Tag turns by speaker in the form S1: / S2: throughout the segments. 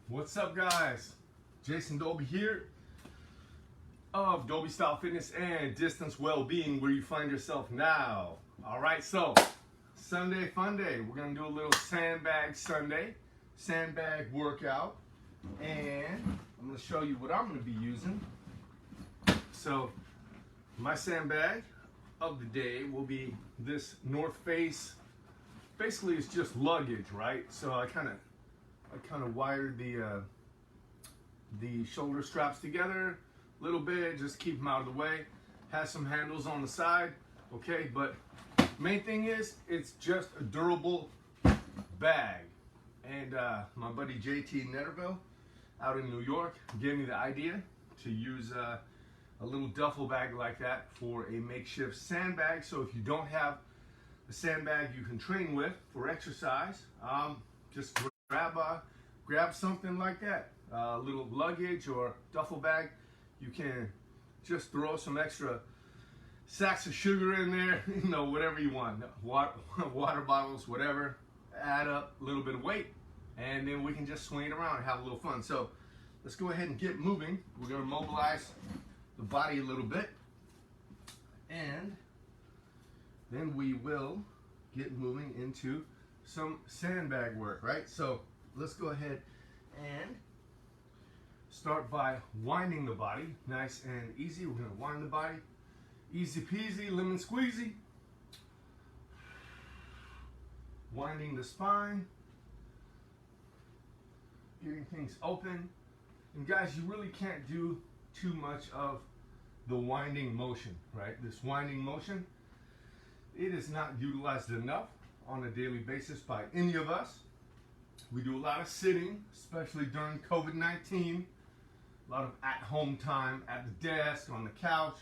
S1: What's up, guys? Jason Dolby here of Dolby Style Fitness and Distance Wellbeing, where you find yourself now. All right, so Sunday fun day. We're gonna do a little sandbag Sunday, sandbag workout, and I'm gonna show you what I'm gonna be using. So my sandbag of the day will be this North Face. Basically, it's just luggage, right? So I kind of wired the shoulder straps together a little bit, just keep them out of the way. Has some handles on the side, okay? But main thing is, it's just a durable bag. And my buddy JT Netterville out in New York gave me the idea to use a little duffel bag like that for a makeshift sandbag. So if you don't have a sandbag you can train with for exercise, just grab something like that, a little luggage or duffel bag. You can just throw some extra sacks of sugar in there, you know, whatever you want, water bottles, whatever. Add up a little bit of weight, and then we can just swing it around and have a little fun. So let's go ahead and get moving. We're going to mobilize the body a little bit, and then we will get moving into some sandbag work, right? So let's go ahead and start by winding the body nice and easy. We're going to wind the body easy peasy, lemon squeezy. Winding the spine, getting things open. And guys, you really can't do too much of the winding motion, right? This winding motion, it is not utilized enough on a daily basis by any of us. We do a lot of sitting, especially during COVID-19, a lot of at-home time at the desk, on the couch,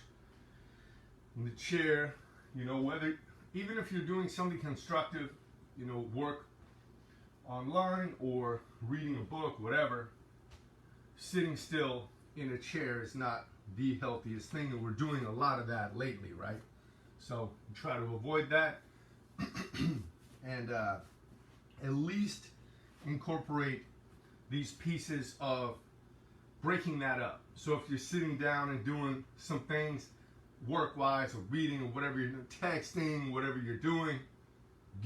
S1: in the chair, you know, even if you're doing something constructive, you know, work online or reading a book, whatever, sitting still in a chair is not the healthiest thing, and we're doing a lot of that lately, right? So try to avoid that and at least incorporate these pieces of breaking that up. So if you're sitting down and doing some things work-wise or reading or whatever you're doing, texting, whatever you're doing,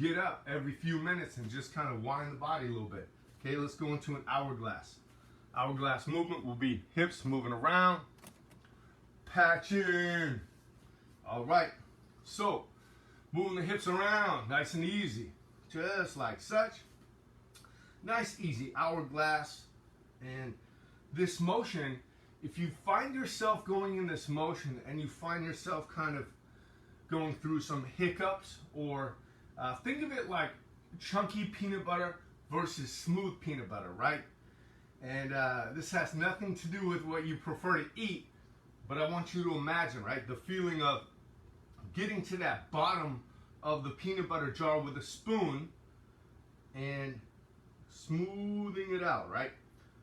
S1: get up every few minutes and just kind of wind the body a little bit. Okay, let's go into an hourglass. Hourglass movement will be hips moving around, patching. All right, so moving the hips around nice and easy, just like such. Nice, easy hourglass. And this motion, if you find yourself going in this motion and you find yourself kind of going through some hiccups, or think of it like chunky peanut butter versus smooth peanut butter, right? And this has nothing to do with what you prefer to eat, but I want you to imagine, right, the feeling of getting to that bottom of the peanut butter jar with a spoon and smoothing it out, right?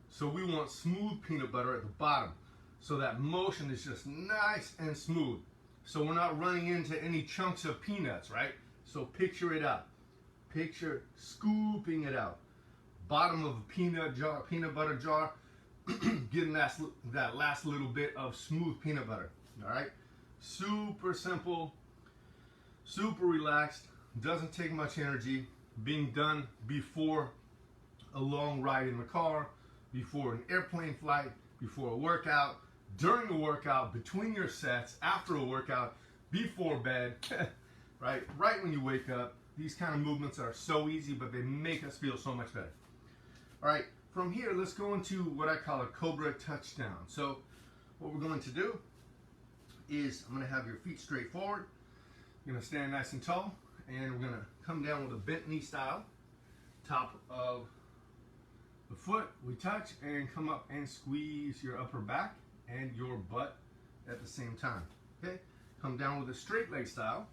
S1: So we want smooth peanut butter at the bottom, so that motion is just nice and smooth, so we're not running into any chunks of peanuts, right? So picture it out. Picture scooping it out. Bottom of a peanut butter jar, getting that last little bit of smooth peanut butter. All right, super simple, super relaxed, doesn't take much energy, being done before a long ride in the car, before an airplane flight, before a workout, during a workout, between your sets, after a workout, before bed, right when you wake up. These kind of movements are so easy, but they make us feel so much better. All right, from here, let's go into what I call a Cobra touchdown. So what we're going to do is, I'm going to have your feet straight forward. You're going to stand nice and tall, and we're going to come down with a bent knee style. Top of the foot, we touch, and come up and squeeze your upper back and your butt at the same time. Okay, come down with a straight leg style.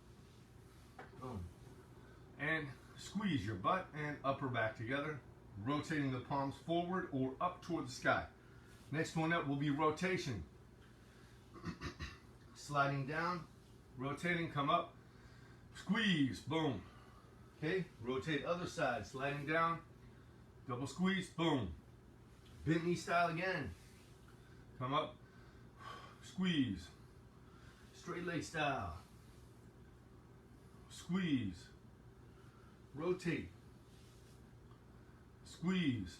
S1: Boom. And squeeze your butt and upper back together, rotating the palms forward or up toward the sky. Next one up will be rotation. Sliding down, rotating, come up, squeeze, boom. Okay, rotate other side, sliding down, double squeeze, boom. Bent knee style again. Come up, squeeze. Straight leg style. Squeeze. Rotate. Squeeze.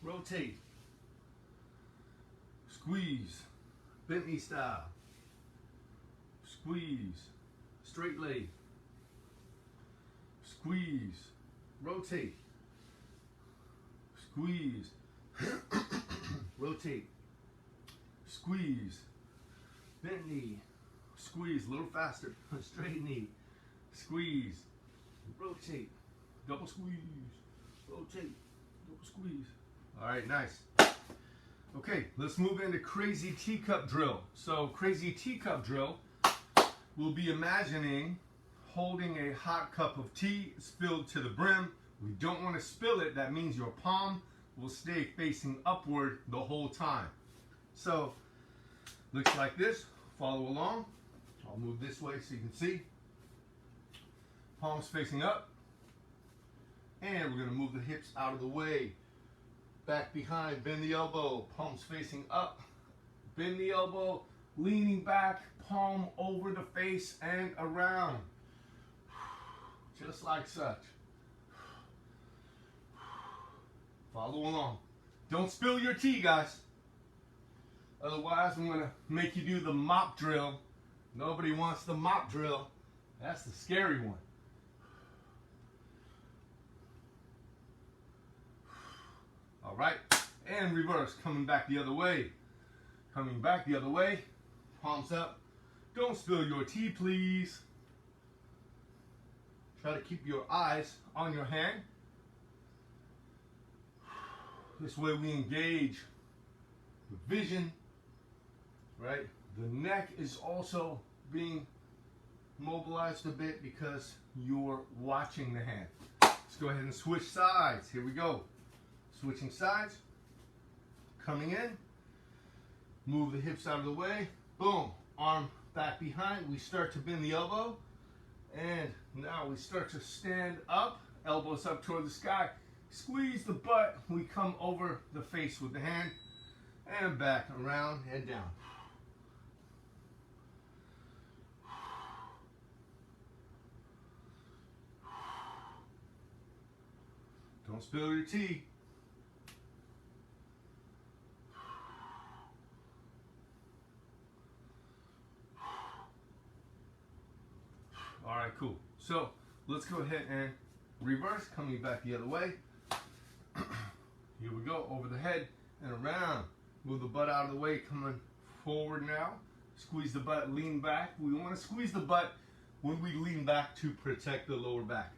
S1: Rotate. Squeeze. Bent knee style. Squeeze. Straight leg. Squeeze. Rotate. Squeeze. Rotate. Squeeze. Bent knee. Squeeze. A little faster. Straight knee. Squeeze. Rotate. Double squeeze. Rotate. Double squeeze. All right, nice. Okay, let's move into crazy teacup drill. So crazy teacup drill, we'll be imagining holding a hot cup of tea spilled to the brim. We don't want to spill it. That means your palm will stay facing upward the whole time. So looks like this. Follow along. I'll move this way so you can see. Palms facing up. And we're going to move the hips out of the way. Back behind, bend the elbow, palms facing up. Bend the elbow, leaning back, palm over the face and around. Just like such. Follow along. Don't spill your tea, guys. Otherwise, I'm going to make you do the mop drill. Nobody wants the mop drill. That's the scary one. All right, and reverse, coming back the other way. Coming back the other way, palms up. Don't spill your tea, please. Try to keep your eyes on your hand. This way we engage the vision, right? The neck is also being mobilized a bit because you're watching the hand. Let's go ahead and switch sides. Here we go. Switching sides, coming in, move the hips out of the way, boom, arm back behind, we start to bend the elbow, and now we start to stand up, elbows up toward the sky, squeeze the butt, we come over the face with the hand, and back, around, and down. Don't spill your tea. All right, cool. So let's go ahead and reverse, coming back the other way. Here we go, over the head and around. Move the butt out of the way, coming forward now. Squeeze the butt, lean back. We want to squeeze the butt when we lean back to protect the lower back.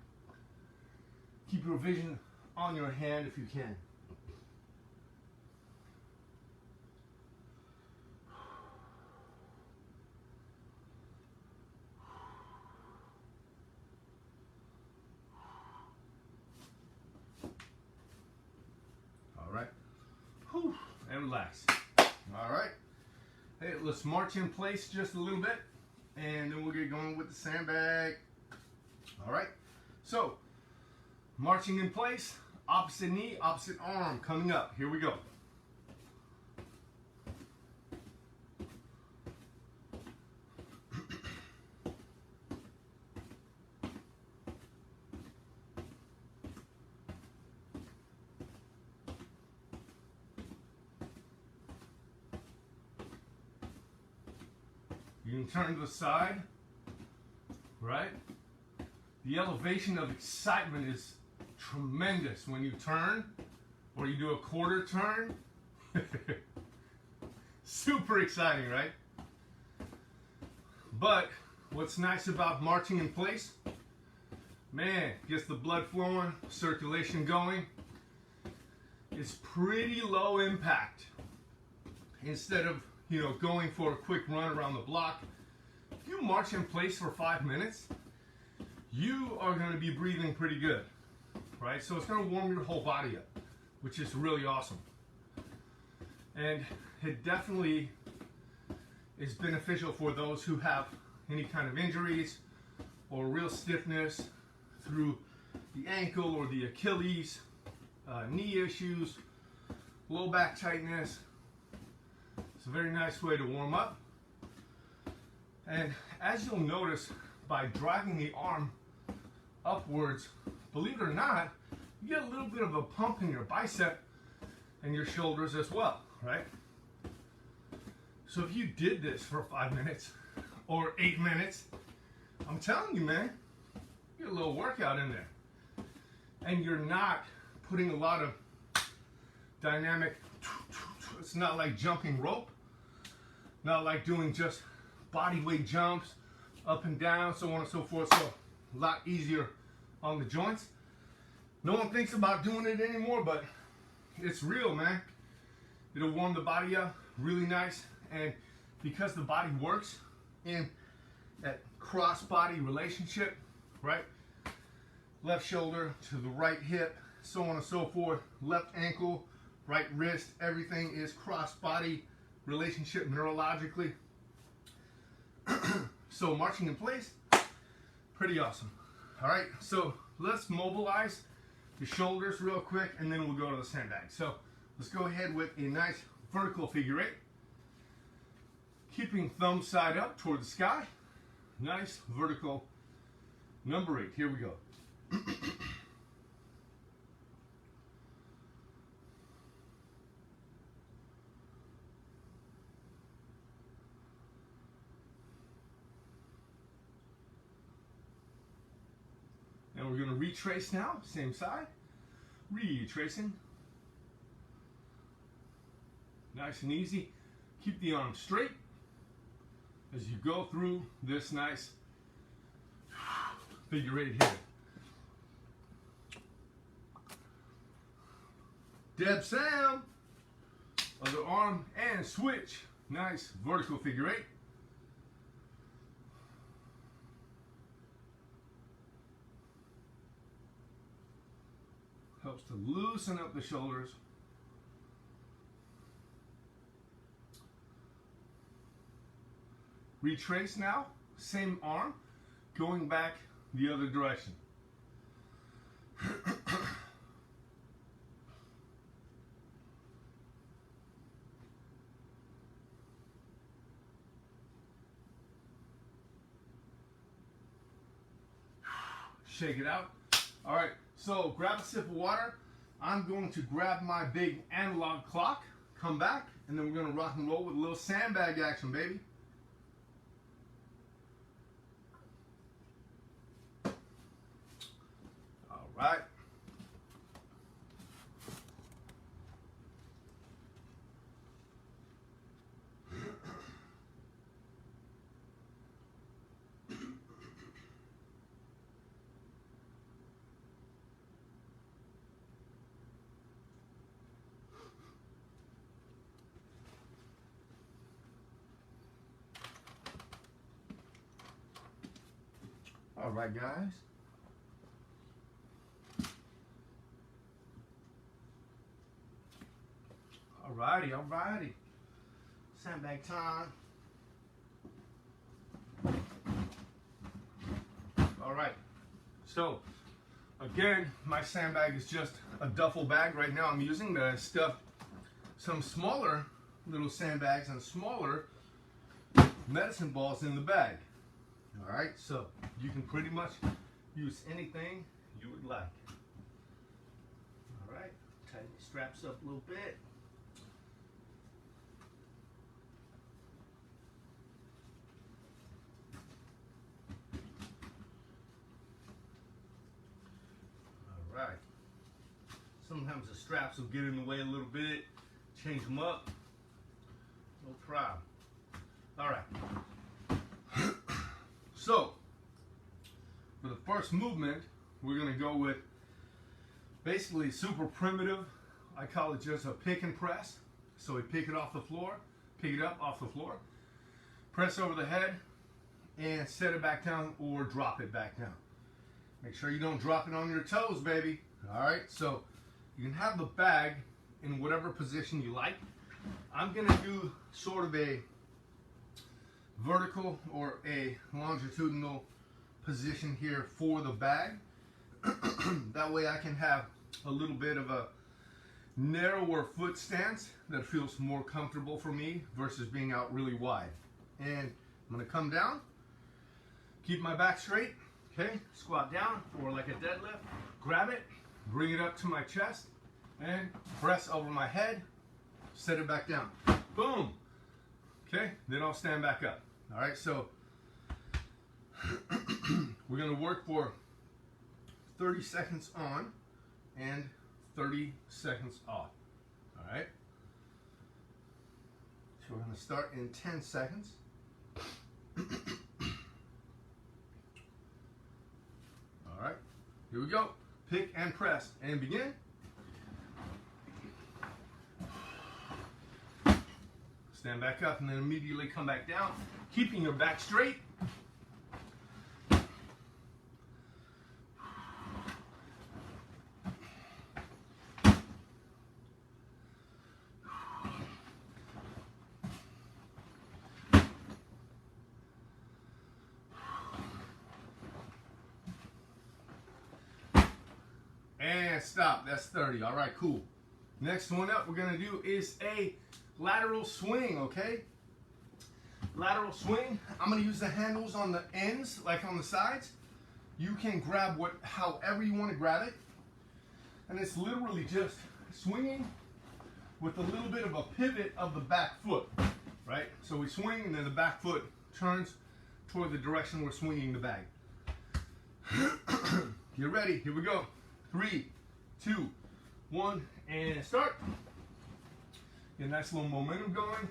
S1: Keep your vision on your hand if you can. And relax. All right. Hey, let's march in place just a little bit, and then we'll get going with the sandbag. All right. So, marching in place, opposite knee, opposite arm coming up. Here we go. You can turn to the side, right? The elevation of excitement is tremendous when you turn or you do a quarter turn. Super exciting, right? But what's nice about marching in place, man, gets the blood flowing, circulation going. It's pretty low impact. Instead of going for a quick run around the block, if you march in place for 5 minutes, you are going to be breathing pretty good, right? So it's going to warm your whole body up, which is really awesome. And it definitely is beneficial for those who have any kind of injuries or real stiffness through the ankle or the Achilles, knee issues, low back tightness. It's a very nice way to warm up. And as you'll notice, by driving the arm upwards, believe it or not, you get a little bit of a pump in your bicep and your shoulders as well, right? So if you did this for 5 minutes or 8 minutes, I'm telling you, man, you get a little workout in there. And you're not putting a lot of dynamic, it's not like jumping rope, not like doing just body weight jumps up and down, so on and so forth. So a lot easier on the joints. No one thinks about doing it anymore, but it's real, man. It'll warm the body up really nice, and because the body works in that cross-body relationship, right? Left shoulder to the right hip, so on and so forth. Left ankle, right wrist, everything is cross-body relationship neurologically. So marching in place, pretty awesome. All right, so let's mobilize the shoulders real quick, and then we'll go to the sandbag. So let's go ahead with a nice vertical figure eight. Keeping thumb side up toward the sky. Nice vertical number 8. Here we go. And we're going to retrace now, same side. Retracing. Nice and easy. Keep the arm straight as you go through this nice figure eight here. Deb Sam, other arm and switch. Nice vertical figure eight. Helps to loosen up the shoulders. Retrace now, same arm, going back the other direction. Shake it out. All right, so grab a sip of water. I'm going to grab my big analog clock, come back, and then we're going to rock and roll with a little sandbag action, baby. All right. All right, guys. Alrighty, alrighty. Sandbag time. All right. So, again, my sandbag is just a duffel bag right now I'm using to stuff some smaller little sandbags and smaller medicine balls in the bag. All right, so you can pretty much use anything you would like. All right, tighten the straps up a little bit. All right. Sometimes the straps will get in the way a little bit. Change them up. No problem. All right. So, for the first movement, we're going to go with basically super primitive. I call it just a pick and press. So we pick it off the floor, pick it up off the floor, press over the head, and set it back down or drop it back down. Make sure you don't drop it on your toes, baby. All right, so you can have the bag in whatever position you like. I'm going to do sort of a vertical or a longitudinal position here for the bag. That way I can have a little bit of a narrower foot stance that feels more comfortable for me versus being out really wide. And I'm gonna come down, keep my back straight, okay? Squat down or like a deadlift, grab it, bring it up to my chest, and press over my head, set it back down. Boom. Okay, then I'll stand back up. All right, so we're gonna work for 30 seconds on and 30 seconds off. All right, so we're gonna start in 10 seconds. All right, here we go. Pick and press and begin. Stand back up and then immediately come back down, keeping your back straight. And stop. That's 30. All right, cool. Next one up we're going to do is a lateral swing, okay? Lateral swing. I'm going to use the handles on the ends, like on the sides. You can grab however you want to grab it. And it's literally just swinging with a little bit of a pivot of the back foot, right? So we swing and then the back foot turns toward the direction we're swinging the bag. Get ready. Here we go. 3, 2, 1, and start. Get a nice little momentum going.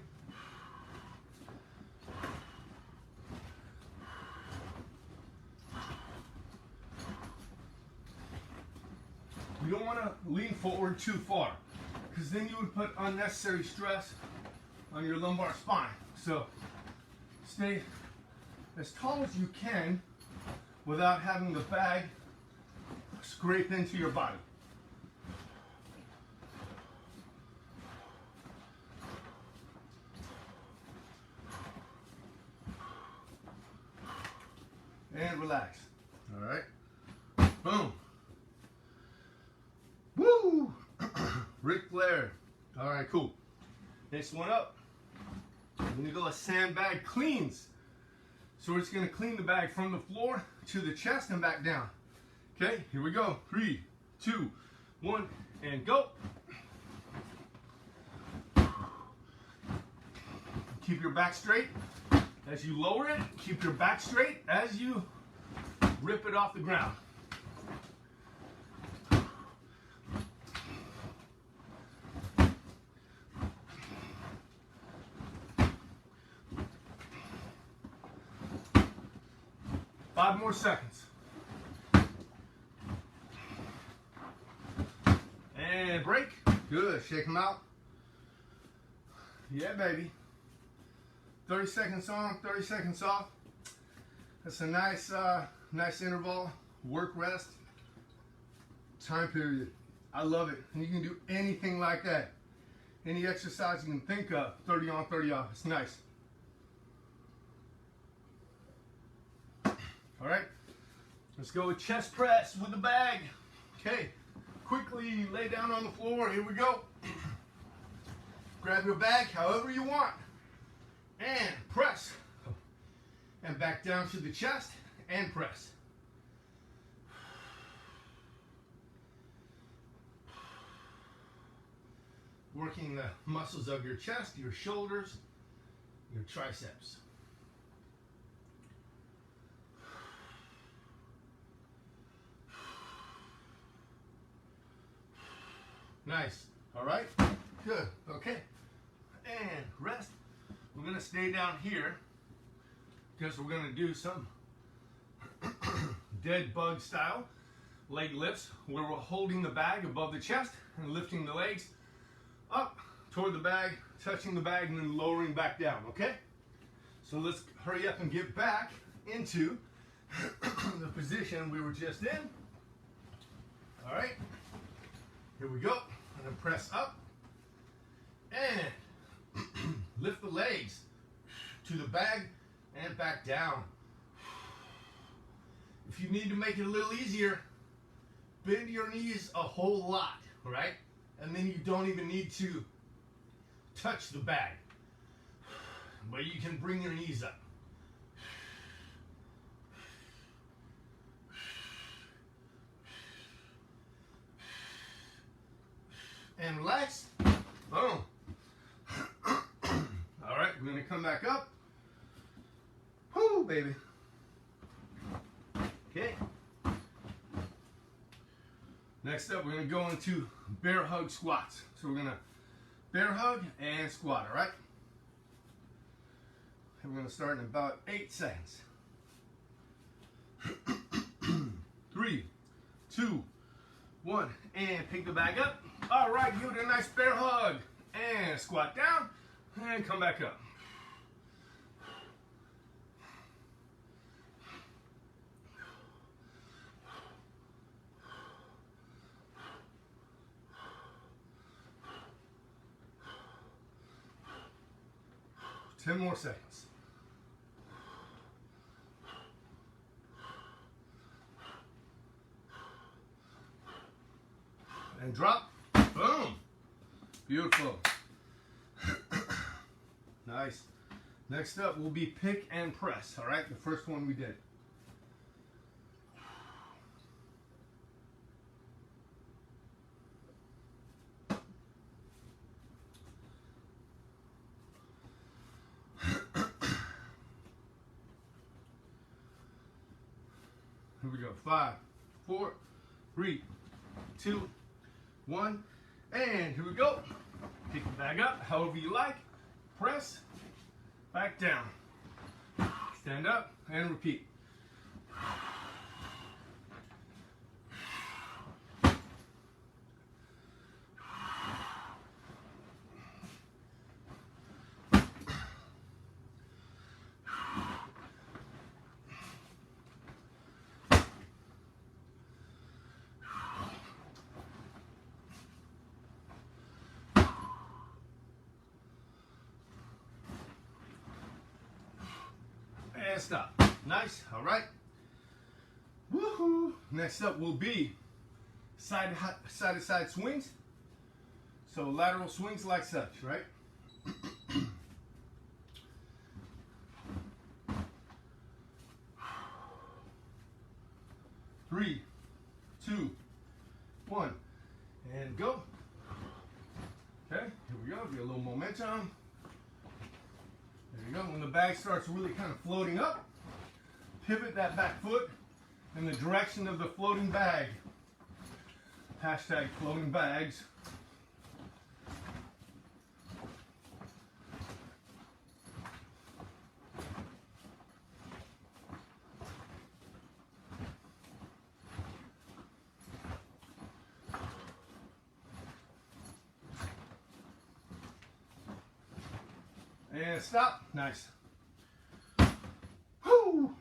S1: You don't want to lean forward too far because then you would put unnecessary stress on your lumbar spine. So stay as tall as you can without having the bag scrape into your body. And relax. All right. Boom. Woo! Ric Flair. All right, cool. Next one up. We're gonna go a sandbag cleans. So we're just gonna clean the bag from the floor to the chest and back down. Okay, here we go. 3, 2, 1, and go. Keep your back straight as you lower it. Keep your back straight as you rip it off the ground. Five more seconds. And break. Good. Shake them out. Yeah, baby. 30 seconds on, 30 seconds off. That's a nice, nice interval. Work, rest, time period. I love it. And you can do anything like that. Any exercise you can think of. 30 on, 30 off. It's nice. All right. Let's go with chest press with the bag. Okay. Quickly lay down on the floor. Here we go. Grab your bag however you want. And press. And back down to the chest and press. Working the muscles of your chest, your shoulders, your triceps. Nice. All right. Good. Okay. And rest. We're going to stay down here because we're going to do some dead bug style leg lifts where we're holding the bag above the chest and lifting the legs up toward the bag, touching the bag, and then lowering back down. Okay? So let's hurry up and get back into the position we were just in. All right. Here we go. And then press up and lift the legs to the bag and back down. If you need to make it a little easier, bend your knees a whole lot, right? and then you don't even need to touch the bag. But you can bring your knees up. And relax. Boom. All right, we're gonna come back up. Whoo, baby. Okay. Next up, we're gonna go into bear hug squats. So we're gonna bear hug and squat, all right? And we're gonna start in about 8 seconds. 3, 2, 1, and pick the bag up. All right, give it a nice bear hug. And squat down, and come back up. Ten more seconds. And drop. Boom. Beautiful. Nice. Next up will be pick and press. All right, the first one we did. Here we go. 5, 4, 3, 2, 1, and here we go. Pick the bag up however you like. Press, back down. Stand up and repeat. And stop. Nice. All right. Woohoo. Next up will be side to side swings. So lateral swings like such, right? 3, 2, 1, and go. Okay, here we go. Get a little momentum. There you go. When the bag starts really kind of floating up, pivot that back foot in the direction of the floating bag. Hashtag floating bags. And stop. Nice. Woo!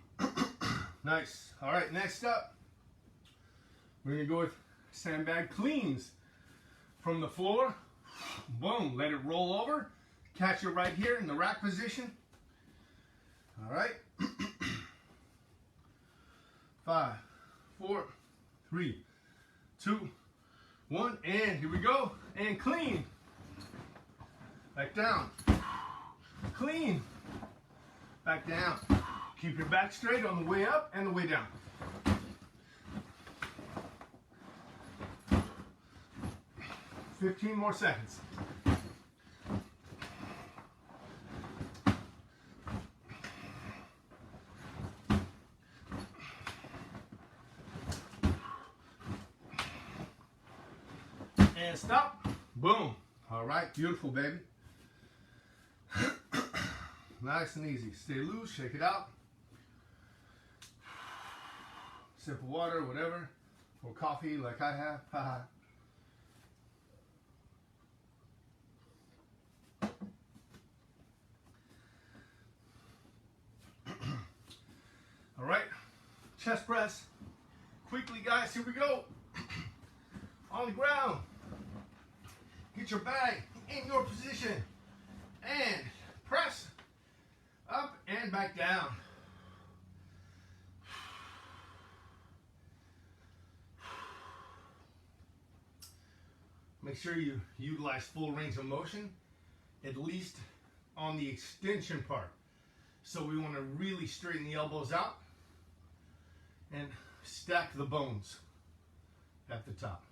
S1: Nice. All right, next up, we're going to go with sandbag cleans. From the floor, boom, let it roll over. Catch it right here in the rack position. All right. 5, 4, 3, 2, 1, and here we go. And clean. Back down. Clean. Back down. Keep your back straight on the way up and the way down. Fifteen more seconds. And stop. Boom. All right, beautiful, baby. Nice and easy. Stay loose, shake it out. Sip of water, whatever. Or coffee like I have. Haha. All right, chest press. Quickly, guys, here we go. On the ground. Get your bag in your position. And press. Up and back down. make sure you utilize full range of motion, at least on the extension part. So we want to really straighten the elbows out and stack the bones at the top.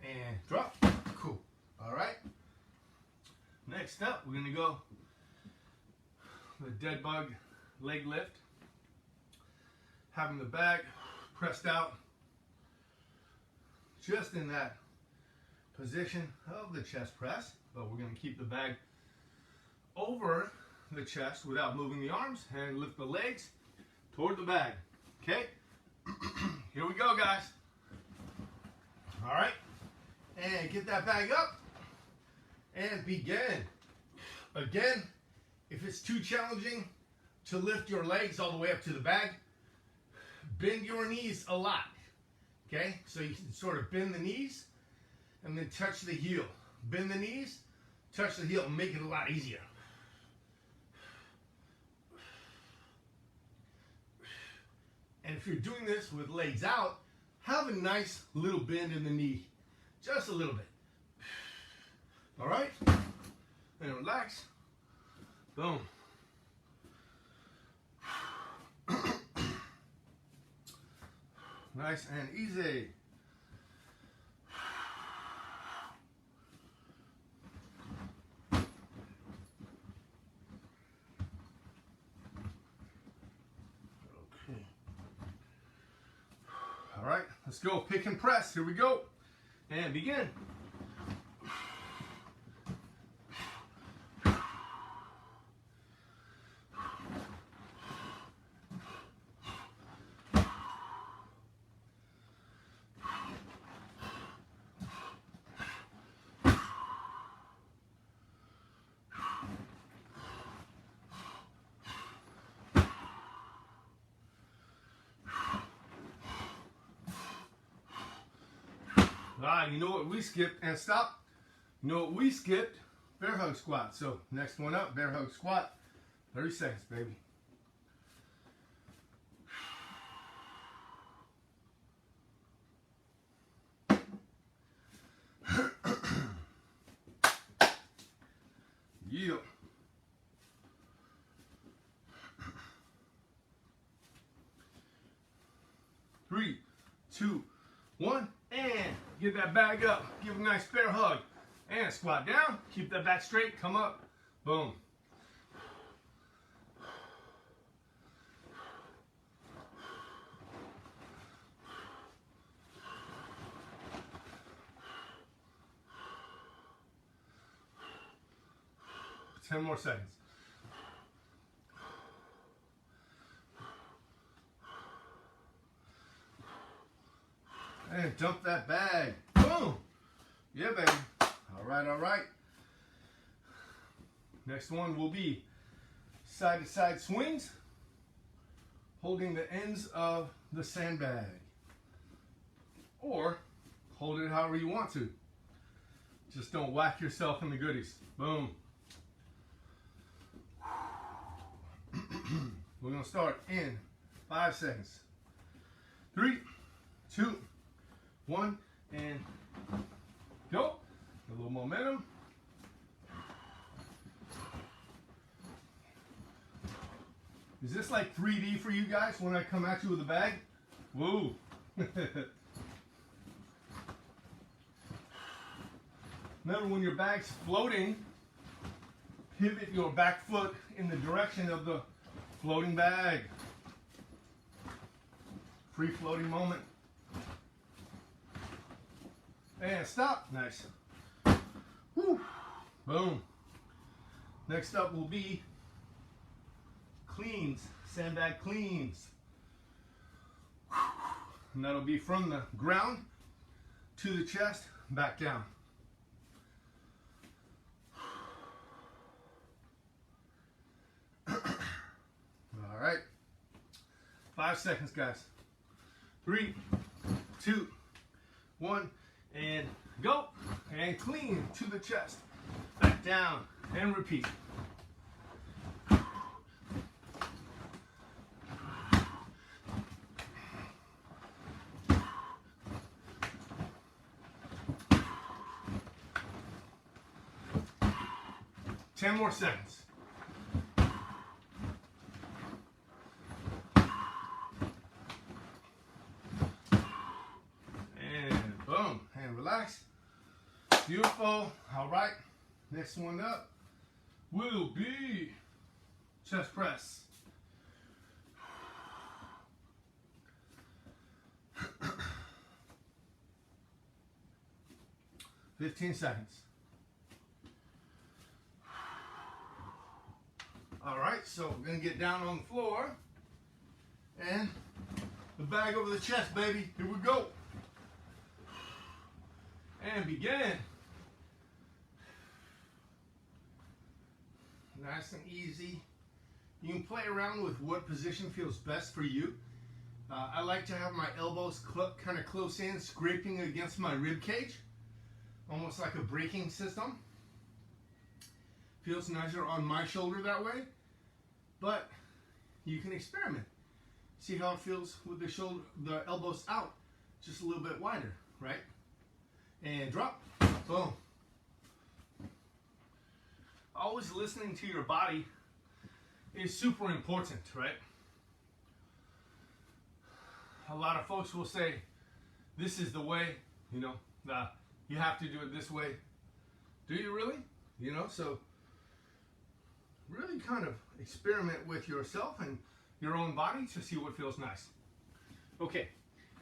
S1: And drop. Cool. All right. Next up, we're going to go the dead bug leg lift. Having the bag pressed out just in that position of the chest press, but we're going to keep the bag over the chest without moving the arms and lift the legs toward the bag. Okay? Here we go, guys. All right. And get that bag up and begin. Again, if it's too challenging to lift your legs all the way up to the bag, bend your knees a lot. Okay? So you can sort of bend the knees and then touch the heel. Bend the knees, touch the heel, and make it a lot easier. And if you're doing this with legs out, have a nice little bend in the knee. Just a little bit. All right? And relax. Boom. Nice and easy. Okay. All right, let's go. Pick and press. Here we go. And begin. You know what we skipped, and stop. You know what we skipped? Bear hug squat. So next one up, bear hug squat. 30 seconds, baby. Yeah. Three, two, one, and get that bag up. Give a nice bear hug. And squat down. Keep that back straight. Come up. Boom. Ten more seconds. And dump that bag. Boom. Yeah, baby. All right, all right. Next one will be side-to-side swings, holding the ends of the sandbag. Or hold it however you want to. Just don't whack yourself in the goodies. Boom. We're going to start in 5 seconds. 3, 2, 1, and go. A little momentum. Is this like 3D for you guys when I come at you with a bag? Woo. Remember, when your bag's floating, pivot your back foot in the direction of the floating bag. Free floating moment. And stop. Nice. Woo. Boom. Next up will be cleans, sandbag cleans. And that'll be from the ground to the chest, back down. All right. 5 seconds, guys. 3, 2, 1, and go. And clean to the chest, back down, and repeat. 10 more seconds. And boom, and relax. Beautiful. All right, next one up will be chest press. 15 seconds. All right, so we're gonna get down on the floor and the bag over the chest, baby. Here we go. And begin. Nice and easy. You can play around with what position feels best for you. I like to have my elbows kind of close in, scraping against my rib cage, almost like a braking system. Feels nicer on my shoulder that way, but you can experiment. See how it feels with the elbows out, just a little bit wider, right? And drop, boom. Always listening to your body is super important, right? A lot of folks will say, this is the way, you know, you have to do it this way. Do you really? You know, so really kind of experiment with yourself and your own body to see what feels nice. Okay,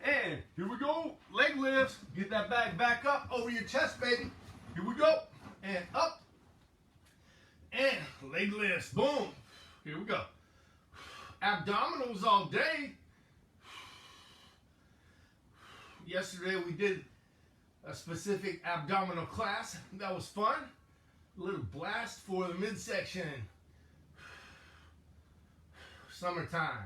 S1: and here we go. Leg lifts. Get that bag back up over your chest, baby. Here we go. And up. And leg lifts. Boom. Here we go. Abdominals all day. Yesterday we did a specific abdominal class. That was fun. A little blast for the midsection. Summertime.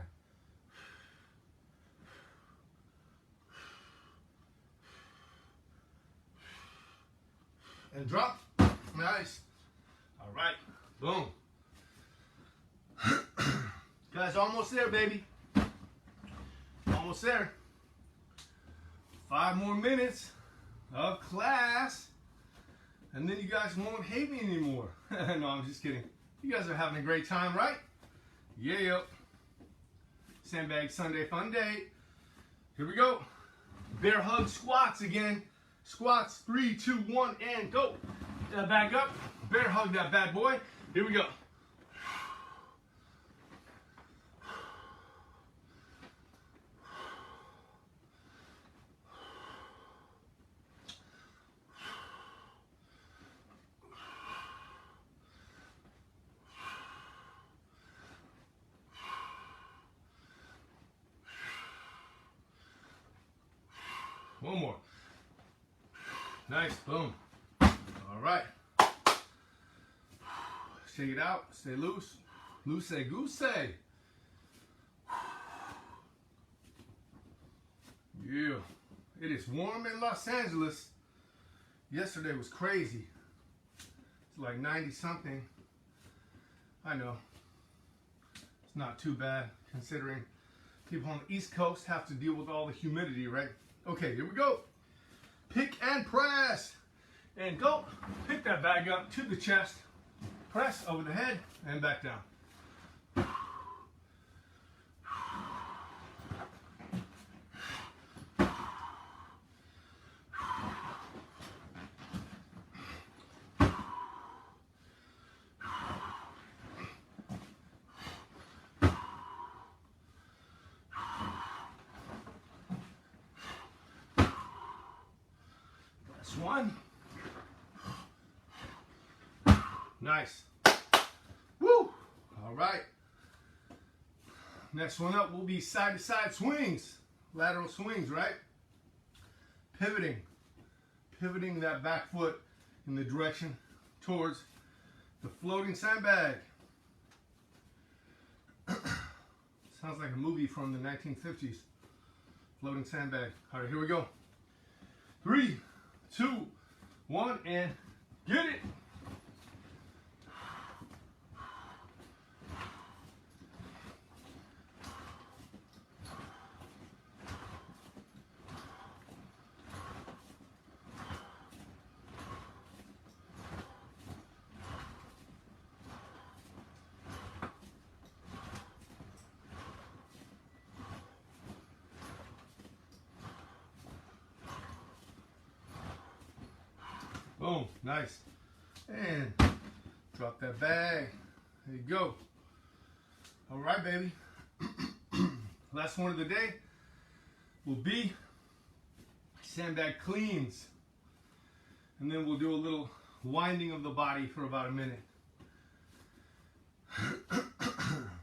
S1: And drop. Nice. All right. Boom. Guys, almost there, baby. Almost there. 5 more minutes of class, and then you guys won't hate me anymore. No, I'm just kidding. You guys are having a great time, right? Yeah. Sandbag Sunday fun day. Here we go. Bear hug squats again. Squats, 3, 2, 1, and go. Get that back up. Bear hug that bad boy. Here we go. One more. Nice, boom. All right. Shake it out, stay loose. Loosey-goosey. Yeah. It is warm in Los Angeles. Yesterday was crazy. It's like 90 something. I know. It's not too bad considering people on the East Coast have to deal with all the humidity, right? Okay, here we go. Pick and press. And go. Pick that bag up to the chest. Press over the head and back down. That's one. Nice. Woo! All right. Next one up will be side-to-side swings. Lateral swings, right? Pivoting. Pivoting that back foot in the direction towards the floating sandbag. Sounds like a movie from the 1950s. Floating sandbag. All right, here we go. 3, 2, 1, and get it. Boom, nice. And drop that bag. There you go. All right, baby. Last one of the day will be sandbag cleans. And then we'll do a little winding of the body for about a minute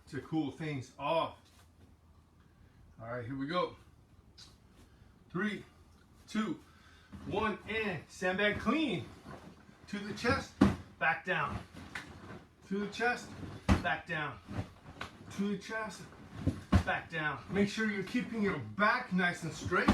S1: to cool things off. All right, here we go. 3, 2, 1, and sandbag clean. To the chest, back down. To the chest, back down. To the chest, back down. Make sure you're keeping your back nice and straight.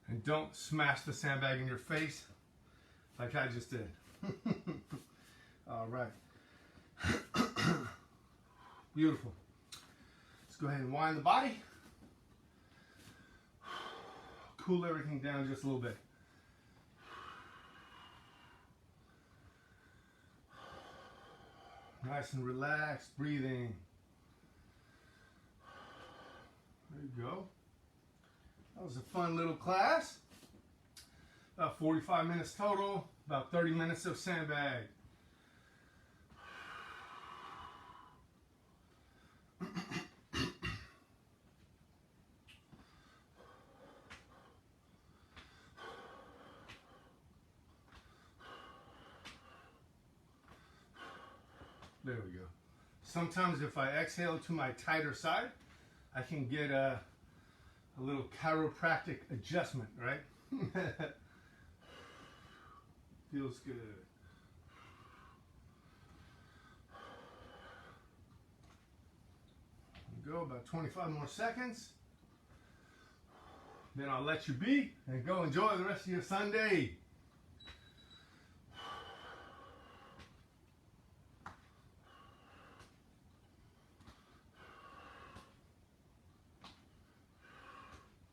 S1: And don't smash the sandbag in your face like I just did. All right. Beautiful. Let's go ahead and wind the body. Cool everything down just a little bit. Nice and relaxed breathing. There you go. That was a fun little class. About 45 minutes total, about 30 minutes of sandbag. There we go. Sometimes if I exhale to my tighter side, I can get a little chiropractic adjustment, right? Feels good. Go about 25 more seconds. Then I'll let you be and go enjoy the rest of your Sunday.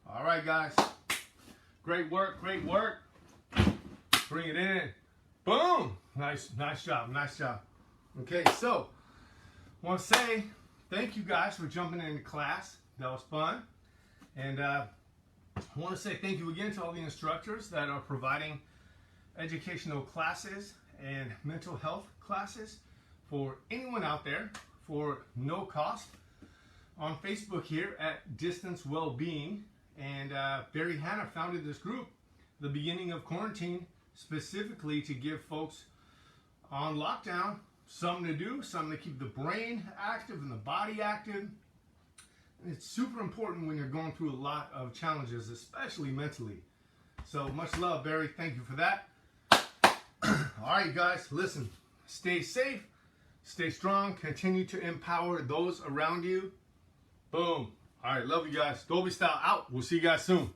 S1: All right, guys. Great work, great work. Bring it in. Boom. Nice job, nice job. Okay, so I want to say thank you guys for jumping into class. That was fun. And I want to say thank you again to all the instructors that are providing educational classes and mental health classes for anyone out there for no cost. On Facebook here at Distance Wellbeing. And Barry Hanna founded this group at the beginning of quarantine specifically to give folks on lockdown something to do, something to keep the brain active and the body active. And it's super important when you're going through a lot of challenges, especially mentally. So much love, Barry. Thank you for that. All right, guys, listen. Stay safe, stay strong, continue to empower those around you. Boom. All right, love you guys. Dolby style out. We'll see you guys soon.